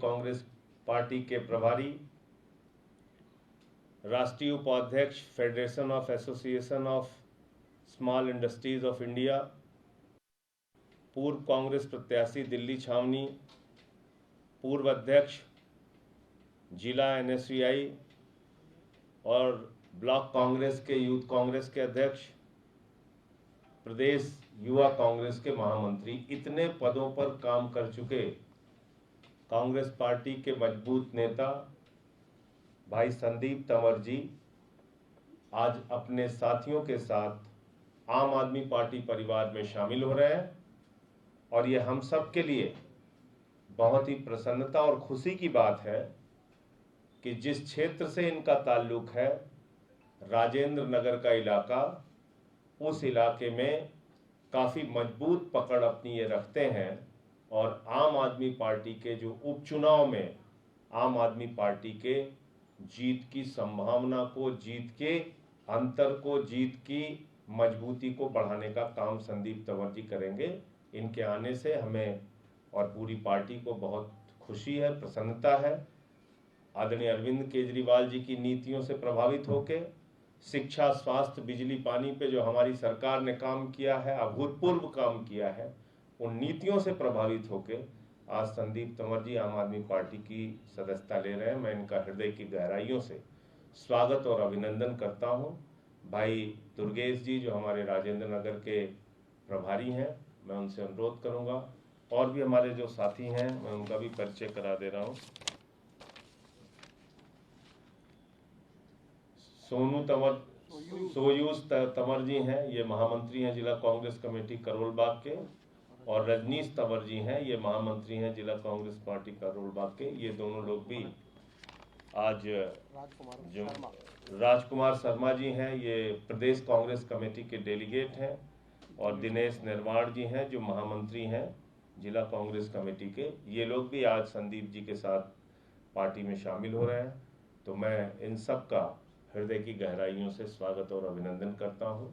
Congress party के प्रभारी, राष्ट्रीय उपाध्यक्ष federation of association of small industries of India, पूर्व कांग्रेस प्रत्याशी दिल्ली छावनी, पूर्व अध्यक्ष जिला NSVI और ब्लॉक कांग्रेस के यूथ कांग्रेस के अध्यक्ष, प्रदेश युवा कांग्रेस के महामंत्री, इतने पदों पर काम कर चुके कांग्रेस पार्टी के मजबूत नेता भाई संदीप तंवर जी आज अपने साथियों के साथ आम आदमी पार्टी परिवार में शामिल हो रहे हैं और ये हम सब के लिए बहुत ही प्रसन्नता और खुशी की बात है कि जिस क्षेत्र से इनका ताल्लुक है, राजेंद्र नगर का इलाका, उस इलाके में काफ़ी मजबूत पकड़ अपनी ये रखते हैं और आम आदमी पार्टी के जो उपचुनाव में आम आदमी पार्टी के जीत की संभावना को, जीत के अंतर को, जीत की मजबूती को बढ़ाने का काम संदीप तंवर जी करेंगे। इनके आने से हमें और पूरी पार्टी को बहुत खुशी है, प्रसन्नता है। आदरणीय अरविंद केजरीवाल जी की नीतियों से प्रभावित होकर शिक्षा, स्वास्थ्य, बिजली, पानी पे जो हमारी सरकार ने काम किया है, अभूतपूर्व काम किया है, उन नीतियों से प्रभावित होकर आज संदीप तंवर जी आम आदमी पार्टी की सदस्यता ले रहे हैं। मैं इनका हृदय की गहराइयों से स्वागत और अभिनंदन करता हूं। भाई दुर्गेश जी जो हमारे राजेंद्र नगर के प्रभारी हैं, मैं उनसे अनुरोध करूंगा, और भी हमारे जो साथी हैं मैं उनका भी परिचय करा दे रहा हूं। सोयूज तंवर जी हैं, ये महामंत्री हैं जिला कांग्रेस कमेटी करोलबाग के, और रजनीश तंवर जी हैं, ये महामंत्री हैं जिला कांग्रेस पार्टी करोलबाग के। ये दोनों लोग भी आज जो राजकुमार शर्मा जी हैं, ये प्रदेश कांग्रेस कमेटी के डेलीगेट हैं, और दिनेश निर्वाण जी हैं जो महामंत्री हैं जिला कांग्रेस कमेटी के। ये लोग भी आज संदीप जी के साथ पार्टी में शामिल हो रहे हैं। तो मैं इन सब का हृदय की गहराइयों से स्वागत और अभिनंदन करता हूं।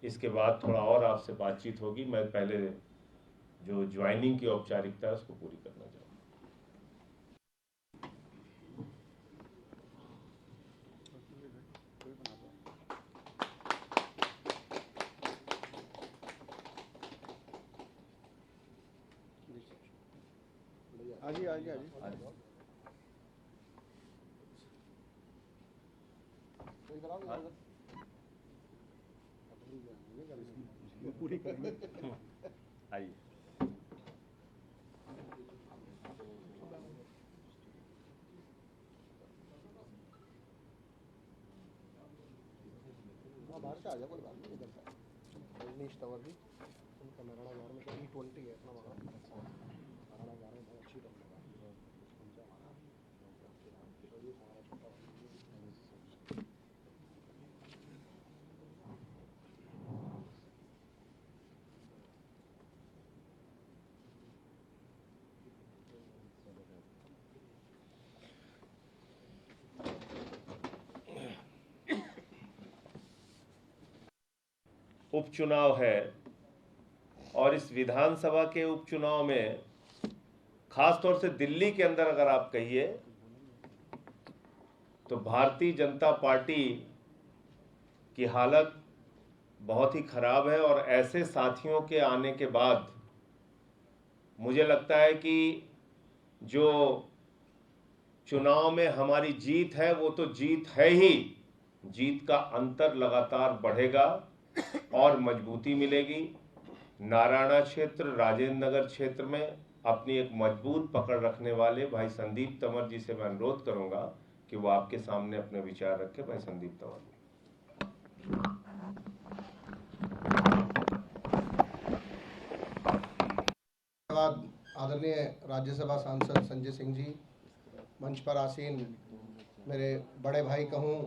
इसके बाद थोड़ा और आपसे बातचीत होगी। मैं पहले जो ज्वाइनिंग की औपचारिकता है उसको पूरी करना चाहूँगा। पूरी करेंगे। आइए। बाहर से आ जाए, कोई बात नहीं, इधर से रजनीश तंवर जी, उनका नारायणागार में E20 है अपना वहाँ, नारायणागार में बहुत अच्छी टक्कर है। उपचुनाव है और इस विधानसभा के उपचुनाव में खासतौर से दिल्ली के अंदर अगर आप कहिए तो भारतीय जनता पार्टी की हालत बहुत ही खराब है, और ऐसे साथियों के आने के बाद मुझे लगता है कि जो चुनाव में हमारी जीत है वो तो जीत है ही, जीत का अंतर लगातार बढ़ेगा और मजबूती मिलेगी। नारायणा क्षेत्र, राजेंद्र नगर क्षेत्र में अपनी एक मजबूत पकड़ रखने वाले भाई संदीप तंवर जी से मैं अनुरोध करूंगा कि वो आपके सामने अपने विचार रखें। भाई संदीप तंवर जी। धन्यवाद आदरणीय राज्यसभा सांसद संजय सिंह जी, मंच पर आसीन मेरे बड़े भाई कहूँ,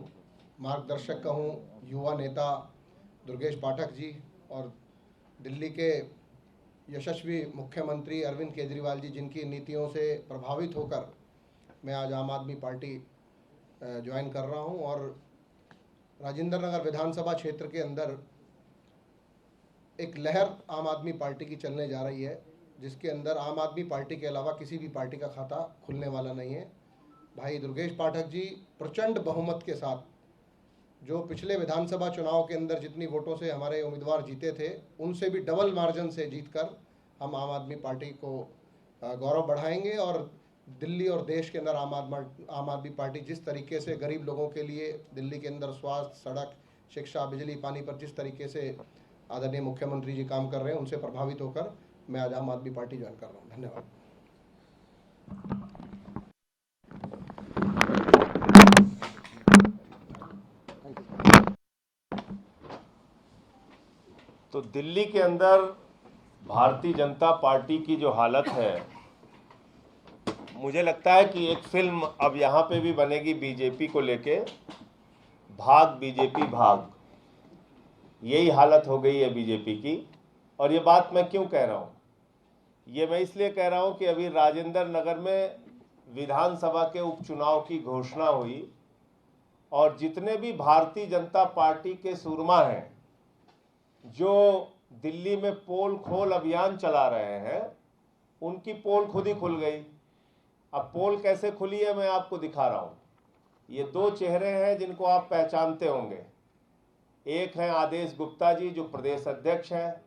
मार्गदर्शक कहूँ, युवा नेता दुर्गेश पाठक जी, और दिल्ली के यशस्वी मुख्यमंत्री अरविंद केजरीवाल जी, जिनकी नीतियों से प्रभावित होकर मैं आज आम आदमी पार्टी ज्वाइन कर रहा हूं। और राजेंद्र नगर विधानसभा क्षेत्र के अंदर एक लहर आम आदमी पार्टी की चलने जा रही है, जिसके अंदर आम आदमी पार्टी के अलावा किसी भी पार्टी का खाता खुलने वाला नहीं है। भाई दुर्गेश पाठक जी प्रचंड बहुमत के साथ, जो पिछले विधानसभा चुनाव के अंदर जितनी वोटों से हमारे उम्मीदवार जीते थे, उनसे भी डबल मार्जिन से जीतकर हम आम आदमी पार्टी को गौरव बढ़ाएंगे। और दिल्ली और देश के अंदर आम आदमी पार्टी जिस तरीके से गरीब लोगों के लिए दिल्ली के अंदर स्वास्थ्य, सड़क, शिक्षा, बिजली, पानी पर जिस तरीके से आदरणीय मुख्यमंत्री जी काम कर रहे हैं, उनसे प्रभावित होकर मैं आज आम आदमी पार्टी ज्वाइन कर रहा हूँ। धन्यवाद। तो दिल्ली के अंदर भारतीय जनता पार्टी की जो हालत है, मुझे लगता है कि एक फिल्म अब यहाँ पे भी बनेगी बीजेपी को लेके, भाग बीजेपी भाग। यही हालत हो गई है बीजेपी की। और ये बात मैं क्यों कह रहा हूँ? ये मैं इसलिए कह रहा हूँ कि अभी राजेंद्र नगर में विधानसभा के उपचुनाव की घोषणा हुई और जितने भी भारतीय जनता पार्टी के सूरमा हैं जो दिल्ली में पोल खोल अभियान चला रहे हैं, उनकी पोल खुद ही खुल गई। अब पोल कैसे खुली है मैं आपको दिखा रहा हूँ। ये दो चेहरे हैं जिनको आप पहचानते होंगे। एक हैं आदेश गुप्ता जी जो प्रदेश अध्यक्ष हैं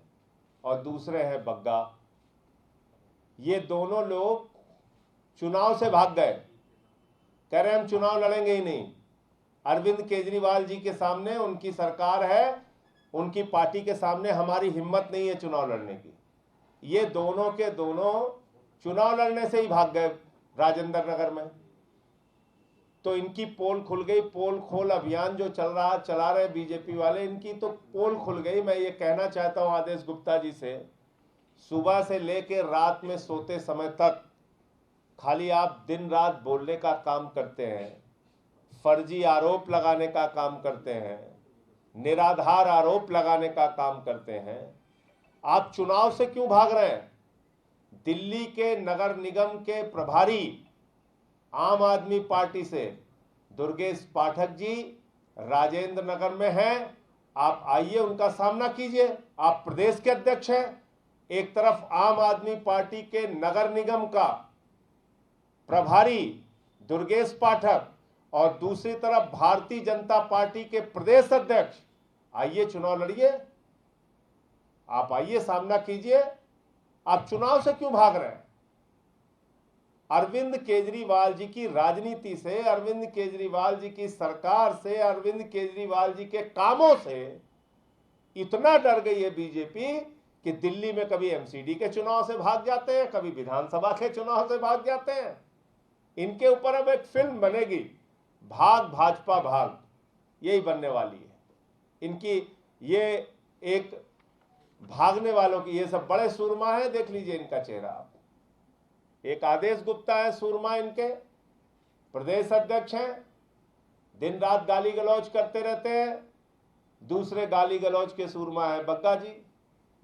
और दूसरे हैं बग्गा। ये दोनों लोग चुनाव से भाग गए, कह रहे हम चुनाव लड़ेंगे ही नहीं। अरविंद केजरीवाल जी के सामने, उनकी सरकार है, उनकी पार्टी के सामने हमारी हिम्मत नहीं है चुनाव लड़ने की। ये दोनों के दोनों चुनाव लड़ने से ही भाग गए राजेंद्र नगर में। तो इनकी पोल खुल गई। पोल खोल अभियान जो चला रहे बीजेपी वाले, इनकी तो पोल खुल गई। मैं ये कहना चाहता हूं आदेश गुप्ता जी से, सुबह से लेकर रात में सोते समय तक खाली आप दिन रात बोलने का काम करते हैं, फर्जी आरोप लगाने का काम करते हैं, निराधार आरोप लगाने का काम करते हैं। आप चुनाव से क्यों भाग रहे हैं? दिल्ली के नगर निगम के प्रभारी आम आदमी पार्टी से दुर्गेश पाठक जी राजेंद्र नगर में हैं। आप आइए, उनका सामना कीजिए। आप प्रदेश के अध्यक्ष हैं। एक तरफ आम आदमी पार्टी के नगर निगम का प्रभारी दुर्गेश पाठक और दूसरी तरफ भारतीय जनता पार्टी के प्रदेश अध्यक्ष। आइए चुनाव लड़िए, आप आइए, सामना कीजिए। आप चुनाव से क्यों भाग रहे हैं? अरविंद केजरीवाल जी की राजनीति से, अरविंद केजरीवाल जी की सरकार से, अरविंद केजरीवाल जी के कामों से इतना डर गई है बीजेपी कि दिल्ली में कभी एमसीडी के चुनाव से भाग जाते हैं, कभी विधानसभा के चुनाव से भाग जाते हैं। इनके ऊपर अब एक फिल्म बनेगी, भाग भाजपा भाग, यही बनने वाली है इनकी। ये एक भागने वालों की, ये सब बड़े सूरमा है, देख लीजिए इनका चेहरा आप। एक आदेश गुप्ता है सूरमा, इनके प्रदेश अध्यक्ष हैं, दिन रात गाली गलौज करते रहते हैं। दूसरे गाली गलौज के सूरमा है बग्गा जी,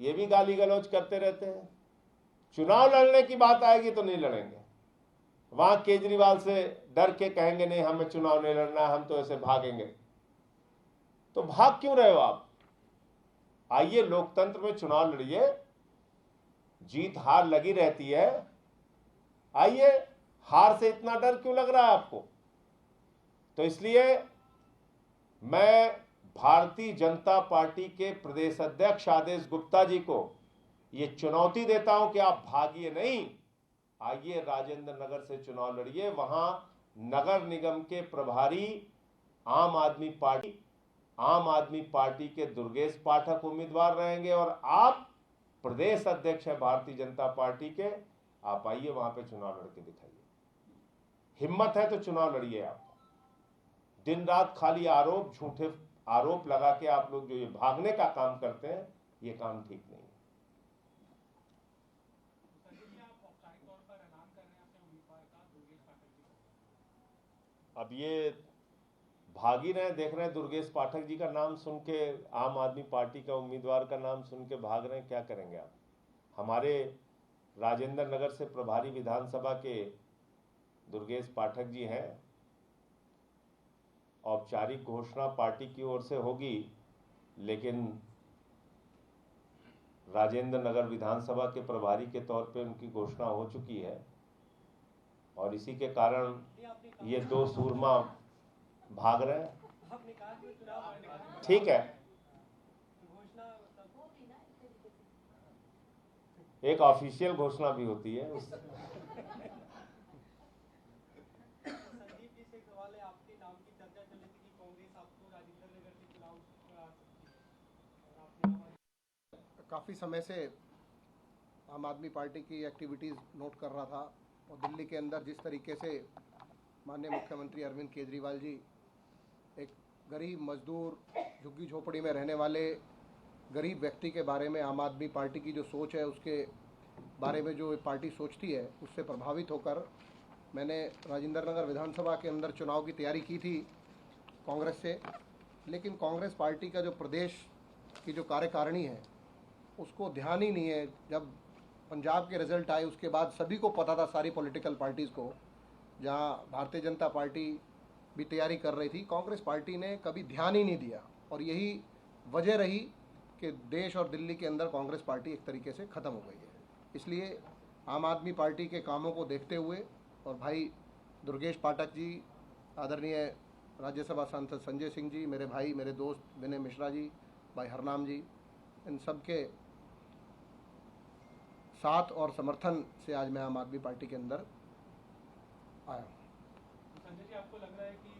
ये भी गाली गलौज करते रहते हैं। चुनाव लड़ने की बात आएगी तो नहीं लड़ेंगे। वहां केजरीवाल से डर के कहेंगे नहीं हमें चुनाव नहीं लड़ना, हम तो ऐसे भागेंगे। तो भाग क्यों रहे हो आप? आइए, लोकतंत्र में चुनाव लड़िए, जीत हार लगी रहती है। आइए, हार से इतना डर क्यों लग रहा है आपको? तो इसलिए मैं भारतीय जनता पार्टी के प्रदेश अध्यक्ष आदेश गुप्ता जी को ये चुनौती देता हूं कि आप भागिए नहीं, आइए राजेंद्र नगर से चुनाव लड़िए। वहां नगर निगम के प्रभारी आम आदमी पार्टी के दुर्गेश पाठक उम्मीदवार रहेंगे और आप प्रदेश अध्यक्ष हैं भारतीय जनता पार्टी के। आप आइए, वहां पे चुनाव लड़के दिखाइए। हिम्मत है तो चुनाव लड़िए। आप दिन रात खाली आरोप, झूठे आरोप लगा के आप लोग जो ये भागने का काम करते हैं, ये काम ठीक नहीं है। अब ये भाग ही रहे, देख रहे हैं दुर्गेश पाठक जी का नाम सुन के, आम आदमी पार्टी का उम्मीदवार का नाम सुन के भाग रहे हैं। क्या करेंगे आप? हमारे राजेंद्र नगर से प्रभारी विधानसभा के दुर्गेश पाठक जी हैं। औपचारिक घोषणा पार्टी की ओर से होगी, लेकिन राजेंद्र नगर विधानसभा के प्रभारी के तौर पे उनकी घोषणा हो चुकी है और इसी के कारण ये दो सूरमा भाग रहे हैं। ठीक है, एक ऑफिशियल घोषणा भी होती है उस काफ़ी समय से आम आदमी पार्टी की एक्टिविटीज़ नोट कर रहा था और दिल्ली के अंदर जिस तरीके से माननीय मुख्यमंत्री अरविंद केजरीवाल जी एक गरीब मजदूर झुग्गी झोपड़ी में रहने वाले गरीब व्यक्ति के बारे में आम आदमी पार्टी की जो सोच है उसके बारे में जो पार्टी सोचती है उससे प्रभावित होकर मैंने राजेंद्र नगर विधानसभा के अंदर चुनाव की तैयारी की थी कांग्रेस से, लेकिन कांग्रेस पार्टी का जो प्रदेश की जो कार्यकारिणी है उसको ध्यान ही नहीं है। जब पंजाब के रिज़ल्ट आए उसके बाद सभी को पता था, सारी पॉलिटिकल पार्टीज़ को, जहां भारतीय जनता पार्टी भी तैयारी कर रही थी, कांग्रेस पार्टी ने कभी ध्यान ही नहीं दिया और यही वजह रही कि देश और दिल्ली के अंदर कांग्रेस पार्टी एक तरीके से ख़त्म हो गई है। इसलिए आम आदमी पार्टी के कामों को देखते हुए और भाई दुर्गेश पाठक जी, आदरणीय राज्यसभा सांसद संजय सिंह जी, मेरे भाई मेरे दोस्त विनय मिश्रा जी, भाई हरनाम जी, इन सब के साथ और समर्थन से आज मैं आम आदमी पार्टी के अंदर आया हूँ। संजय जी, आपको लग रहा है कि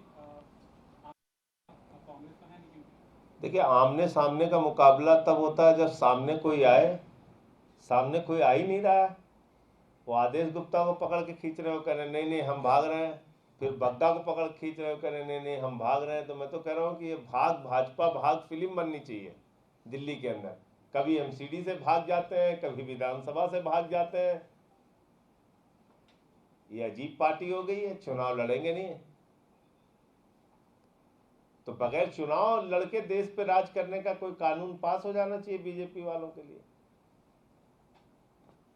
कांग्रेस का है नहीं? देखिए, आमने सामने का मुकाबला तब होता है जब सामने कोई आए। सामने कोई आ ही नहीं रहा है। वो आदेश गुप्ता को पकड़ के खींच रहे हो, कह रहे नहीं नहीं हम भाग रहे हैं, फिर बग्गा को पकड़ खींच रहे हो, कह रहे नहीं नहीं हम भाग रहे हैं। तो मैं तो कह रहा हूँ कि ये भाजपा भाग फिल्म बननी चाहिए दिल्ली के अंदर। कभी एमसीडी से भाग जाते हैं, कभी विधानसभा से भाग जाते हैं। ये अजीब पार्टी हो गई है। चुनाव लड़ेंगे नहीं, तो बगैर चुनाव लड़के देश पे राज करने का कोई कानून पास हो जाना चाहिए बीजेपी वालों के लिए।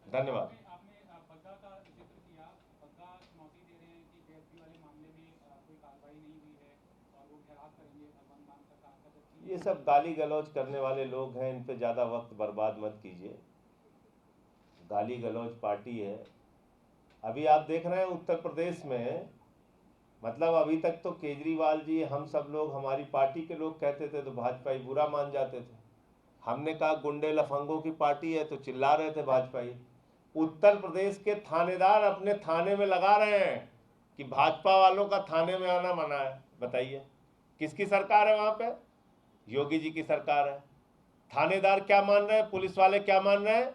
धन्यवाद। आपने बग्गा का जिक्र किया। बग्गा चुनौती दे रहे हैं कि जेएसपी वाले मामले में कोई कार्रवाई नहीं हुई है और वो घेराव करेंगे भगवंत मान सरकार का। ये सब गाली गलौज करने वाले लोग हैं, इन पे ज्यादा वक्त बर्बाद मत कीजिए। गाली गलौज पार्टी है। अभी आप देख रहे हैं उत्तर प्रदेश में, मतलब अभी तक तो केजरीवाल जी, हम सब लोग, हमारी पार्टी के लोग कहते थे तो भाजपाई बुरा मान जाते थे। हमने कहा गुंडे लफंगों की पार्टी है तो चिल्ला रहे थे भाजपाई। उत्तर प्रदेश के थानेदार अपने थाने में लगा रहे हैं कि भाजपा वालों का थाने में आना मना है। बताइए किसकी सरकार है वहां पे? योगी जी की सरकार है। थानेदार क्या मान रहे हैं, पुलिस वाले क्या मान रहे हैं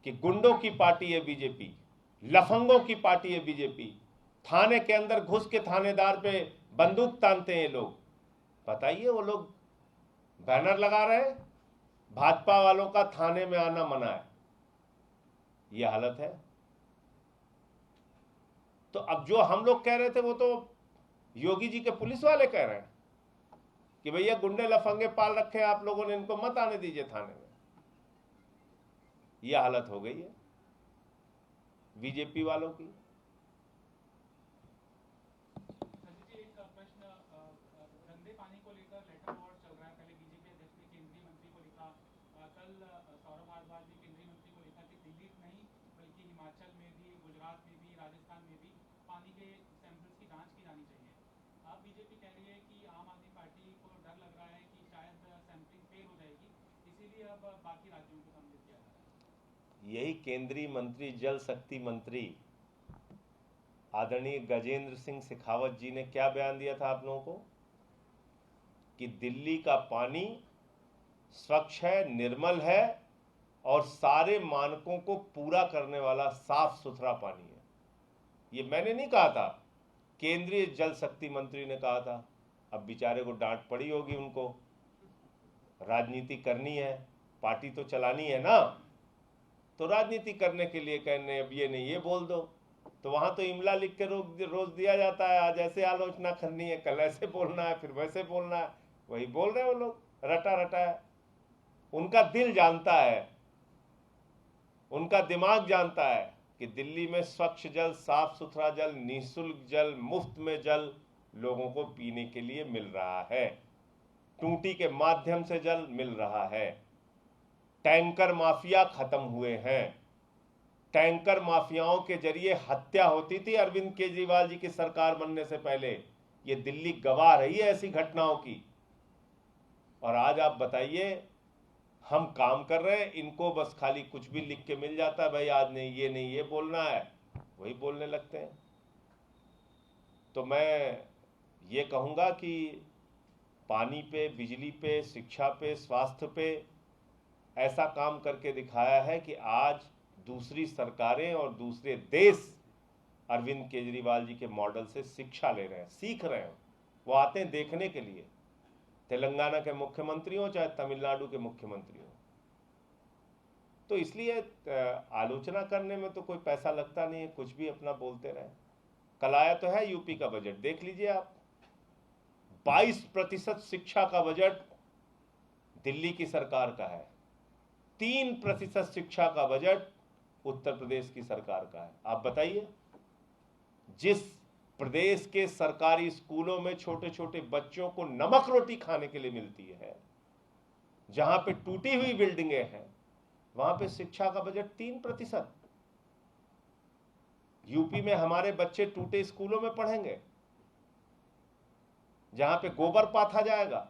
कि गुंडों की पार्टी है बीजेपी, लफंगों की पार्टी है बीजेपी। थाने के अंदर घुस के थानेदार पे बंदूक तानते हैं लोग। बताइए, वो लोग बैनर लगा रहे हैं भाजपा वालों का थाने में आना मना है। ये हालत है। तो अब जो हम लोग कह रहे थे वो तो योगी जी के पुलिस वाले कह रहे हैं कि भैया गुंडे लफंगे पाल रखे हैं आप लोगों ने, इनको मत आने दीजिए थाने में। ये हालत हो गई है बीजेपी वालों की। गंदे पानी को लेकर लेटर वॉर चल रहा है। पहले बीजेपी अध्यक्ष ने केंद्रीय मंत्री को लिखा, कल सौरभ भारद्वाज ने केंद्रीय मंत्री को लिखा कि दिल्ली नहीं बल्कि हिमाचल में भी, गुजरात में भी, राजस्थान में भी पानी के सैंपल्स की जांच की जानी चाहिए। अब बीजेपी कह रही है कि आम आदमी पार्टी को डर लग रहा है कि शायद सैंपलिंग फेल हो जाएगी, इसीलिए अब बाकी राज्यों को सम्मिलित किया जा रहा है। यही केंद्रीय मंत्री, जल शक्ति मंत्री आदरणीय गजेंद्र सिंह शेखावत जी ने क्या बयान दिया था आप लोगों को कि दिल्ली का पानी स्वच्छ है, निर्मल है और सारे मानकों को पूरा करने वाला साफ सुथरा पानी है। ये मैंने नहीं कहा था, केंद्रीय जल शक्ति मंत्री ने कहा था। अब बेचारे को डांट पड़ी होगी उनको, राजनीति करनी है, पार्टी तो चलानी है ना, तो राजनीति करने के लिए कहने अब ये नहीं ये बोल दो। तो वहां तो इमला लिख के रोज दिया जाता है, आज ऐसे आलोचना करनी है, कल ऐसे बोलना है, फिर वैसे बोलना है। वही बोल रहे हैं वो लोग, रटा रटा है। उनका दिल जानता है, उनका दिमाग जानता है कि दिल्ली में स्वच्छ जल, साफ सुथरा जल, निःशुल्क जल, मुफ्त में जल लोगों को पीने के लिए मिल रहा है। टूटी के माध्यम से जल मिल रहा है, टैंकर माफिया खत्म हुए हैं। टैंकर माफियाओं के जरिए हत्या होती थी अरविंद केजरीवाल जी की सरकार बनने से पहले। ये दिल्ली गवाह रही है ऐसी घटनाओं की। और आज आप बताइए, हम काम कर रहे हैं, इनको बस खाली कुछ भी लिख के मिल जाता है, भाई आज नहीं ये बोलना है, वही बोलने लगते हैं। तो मैं ये कहूँगा कि पानी पे, बिजली पे, शिक्षा पे, स्वास्थ्य पे ऐसा काम करके दिखाया है कि आज दूसरी सरकारें और दूसरे देश अरविंद केजरीवाल जी के मॉडल से शिक्षा ले रहे हैं, सीख रहे हैं। वो आते हैं देखने के लिए, तेलंगाना के मुख्यमंत्री हो चाहे तमिलनाडु के मुख्यमंत्री हो। तो इसलिए आलोचना करने में तो कोई पैसा लगता नहीं है, कुछ भी अपना बोलते रहे। कल आया तो है यूपी का बजट, देख लीजिए आप। 22% शिक्षा का बजट दिल्ली की सरकार का है, 3% शिक्षा का बजट उत्तर प्रदेश की सरकार का है। आप बताइए, जिस प्रदेश के सरकारी स्कूलों में छोटे छोटे बच्चों को नमक रोटी खाने के लिए मिलती है, जहां पे टूटी हुई बिल्डिंगें हैं, वहां पे शिक्षा का बजट 3%। यूपी में हमारे बच्चे टूटे स्कूलों में पढ़ेंगे, जहां पे गोबर पाथा जाएगा।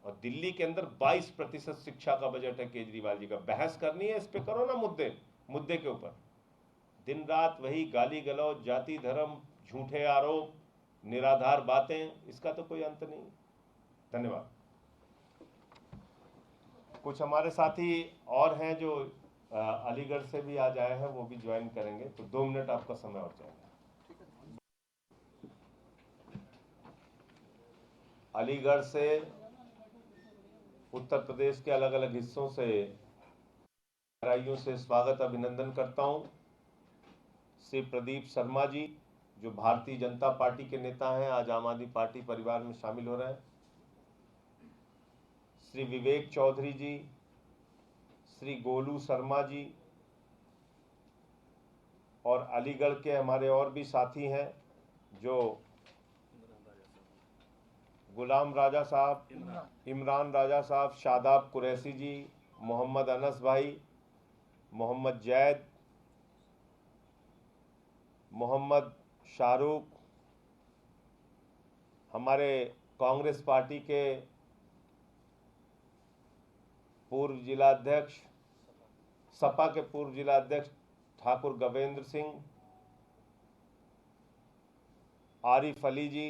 और दिल्ली के अंदर 22% शिक्षा का बजट है केजरीवाल जी का। बहस करनी है, इस पे करो ना, मुद्दे के ऊपर। दिन रात वही गाली गलौज, जाति धर्म, झूठे आरोप, निराधार बातें, इसका तो कोई अंत नहीं। धन्यवाद। कुछ हमारे साथी और हैं जो अलीगढ़ से भी आज आए हैं, वो भी ज्वाइन करेंगे, तो 2 मिनट आपका समय और चाहिए। अलीगढ़ से, उत्तर प्रदेश के अलग अलग हिस्सों से गहराइयों से स्वागत अभिनंदन करता हूं श्री प्रदीप शर्मा जी, जो भारतीय जनता पार्टी के नेता हैं, आज आम आदमी पार्टी परिवार में शामिल हो रहे हैं। श्री विवेक चौधरी जी, श्री गोलू शर्मा जी, और अलीगढ़ के हमारे और भी साथी हैं, जो गुलाम राजा साहब, इमरान राजा साहब, शादाब कुरैशी जी, मोहम्मद अनस भाई, मोहम्मद जैद, मोहम्मद शाहरुख, हमारे कांग्रेस पार्टी के पूर्व जिलाध्यक्ष, सपा के पूर्व जिलाध्यक्ष ठाकुर गवेंद्र सिंह, आरिफ अली जी,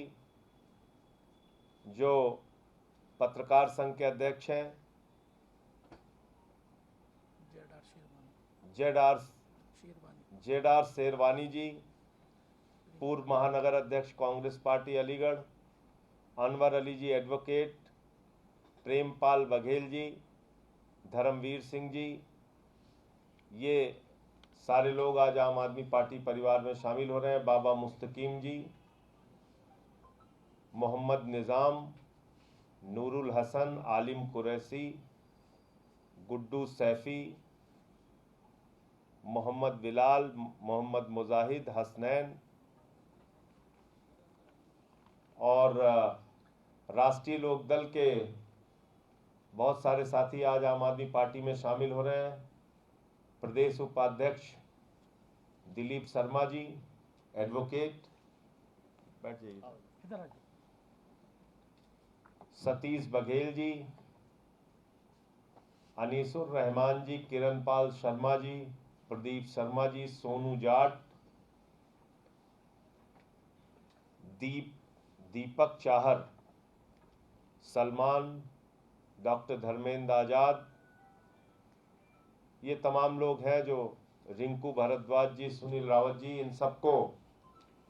जो पत्रकार संघ के अध्यक्ष हैं, जेड आर शेरवानी जी, पूर्व महानगर अध्यक्ष कांग्रेस पार्टी अलीगढ़, अनवर अली जी एडवोकेट, प्रेमपाल बघेल जी, धर्मवीर सिंह जी, ये सारे लोग आज आम आदमी पार्टी परिवार में शामिल हो रहे हैं। बाबा मुस्तकीम जी, मोहम्मद निज़ाम, नूरुल हसन, आलिम कुरैशी, गुड्डू सैफी, मोहम्मद बिलाल, मोहम्मद मुजाहिद, हसनैन, और राष्ट्रीय लोकदल के बहुत सारे साथी आज आम आदमी पार्टी में शामिल हो रहे हैं। प्रदेश उपाध्यक्ष दिलीप शर्मा जी, एडवोकेट, बैठ जाइए, सतीश बघेल जी, अनीसुर रहमान जी, किरणपाल शर्मा जी, प्रदीप शर्मा जी, सोनू जाट, दीपक चाहर, सलमान, डॉक्टर धर्मेंद्र आजाद, ये तमाम लोग हैं, जो रिंकू भारद्वाज जी, सुनील रावत जी, इन सबको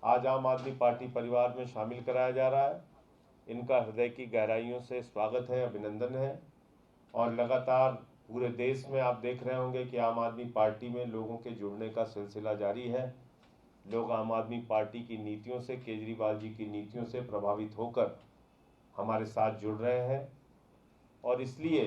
आज आम आदमी पार्टी परिवार में शामिल कराया जा रहा है। इनका हृदय की गहराइयों से स्वागत है, अभिनंदन है। और लगातार पूरे देश में आप देख रहे होंगे कि आम आदमी पार्टी में लोगों के जुड़ने का सिलसिला जारी है। लोग आम आदमी पार्टी की नीतियों से, केजरीवाल जी की नीतियों से प्रभावित होकर हमारे साथ जुड़ रहे हैं। और इसलिए